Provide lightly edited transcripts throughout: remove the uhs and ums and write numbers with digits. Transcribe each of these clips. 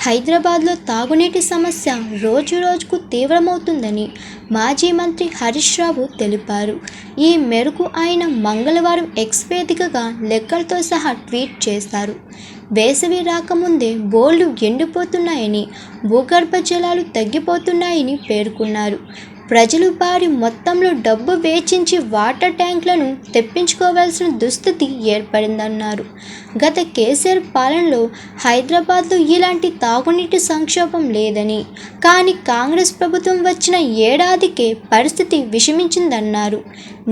హైదరాబాద్లో తాగునీటి సమస్య రోజురోజుకు తీవ్రమవుతుందని మాజీ మంత్రి హరీష్ రావు తెలిపారు. ఈ మేరకు ఆయన మంగళవారం ఎక్స్ వేదికగా లెక్కలతో సహా ట్వీట్ చేశారు. వేసవి రాకముందే బోర్లు ఎండిపోతున్నాయని, భూగర్భ జలాలు తగ్గిపోతున్నాయని పేర్కొన్నారు. ప్రజలు భారీ మొత్తంలో డబ్బు వెచ్చించి వాటర్ ట్యాంకులను తెప్పించుకోవాల్సిన దుస్థితి ఏర్పడిందన్నారు. గత కేసీఆర్ పాలనలో హైదరాబాద్లో ఇలాంటి తాగునీటి సంక్షోభం లేదని, కానీ కాంగ్రెస్ ప్రభుత్వం వచ్చిన ఏడాదికే పరిస్థితి విషమించిందన్నారు.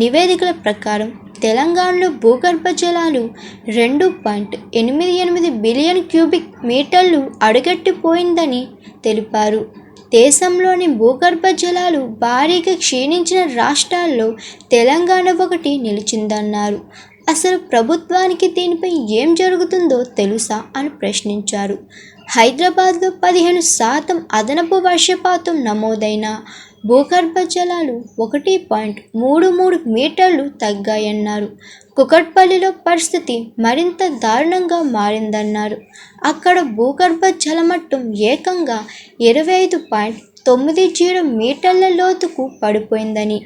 నివేదికల ప్రకారం తెలంగాణలో భూగర్భ జలాలు 2.88 బిలియన్ క్యూబిక్ మీటర్లు అడుగట్టిపోయిందని తెలిపారు. దేశంలోని భూగర్భ జలాలు భారీగా క్షీణించిన రాష్ట్రాల్లో తెలంగాణ ఒకటి నిలిచిందన్నారు. అసలు ప్రభుత్వానికి దీనిపై ఏం జరుగుతుందో తెలుసా అని ప్రశ్నించారు. హైదరాబాద్లో 15% అదనపు వర్షపాతం నమోదైన భూగర్భ జలాలు 1.33 మీటర్లు తగ్గాయన్నారు. కుకట్పల్లిలో పరిస్థితి మరింత దారుణంగా మారిందన్నారు. అక్కడ భూగర్భ జలమట్టం ఏకంగా 25.90 మీటర్ల లోతుకు పడిపోయిందని,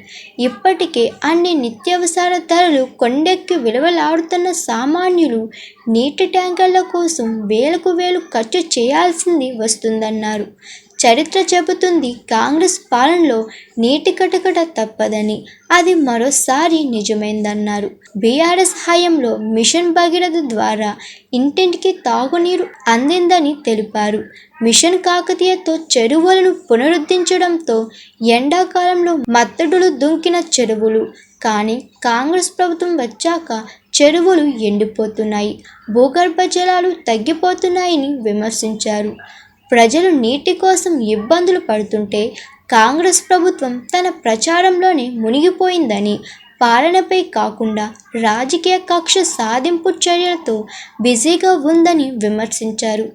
ఇప్పటికే అన్ని నిత్యావసర ధరలు కొండెక్కి విలువలాడుతున్న సామాన్యులు నీటి ట్యాంకర్ల కోసం వేలకు వేలు ఖర్చు చేయాల్సింది వస్తుందన్నారు. చరిత్ర చెబుతుంది కాంగ్రెస్ పాలనలో నీటి కటకట తప్పదని, అది మరోసారి నిజమైందన్నారు. బీఆర్ఎస్ హయాంలో మిషన్ భగీరథ ద్వారా ఇంటింటికి తాగునీరు అందిందని తెలిపారు. మిషన్ కాకతీయతో చెరువులను పునరుద్ధరించడంతో ఎండాకాలంలో మత్తడులు దుంకిన చెరువులు, కానీ కాంగ్రెస్ ప్రభుత్వం వచ్చాక చెరువులు ఎండిపోతున్నాయి, భూగర్భ జలాలు తగ్గిపోతున్నాయని విమర్శించారు. ప్రజలు నీటి కోసం ఇబ్బందులు పడుతుంటే కాంగ్రెస్ ప్రభుత్వం తన ప్రచారంలోనే మునిగిపోయిందని, పాలనపై కాకుండా రాజకీయ కక్ష సాధింపు చర్యలతో బిజీగా ఉందని విమర్శించారు.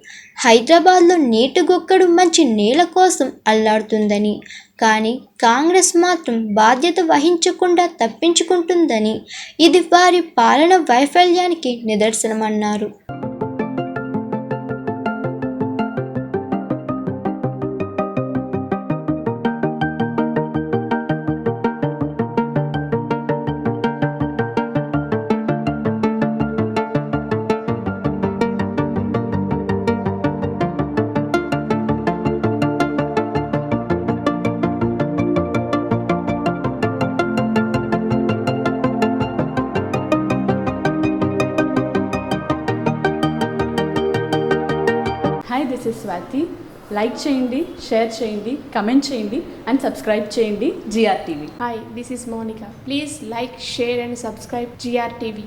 హైదరాబాద్లో నీటి గొక్కడు మంచి నీళ్ల కోసం అల్లాడుతుందని, కానీ కాంగ్రెస్ మాత్రం బాధ్యత వహించకుండా తప్పించుకుంటుందని, ఇది వారి పాలన వైఫల్యానికి నిదర్శనమన్నారు. Hi, this is Swati. Like చేయండి, షేర్ చేయండి, కమెంట్ చేయండి అండ్ సబ్స్క్రైబ్ చేయండి GRTV. Hi, this is Monica. Please like, share and subscribe GRTV.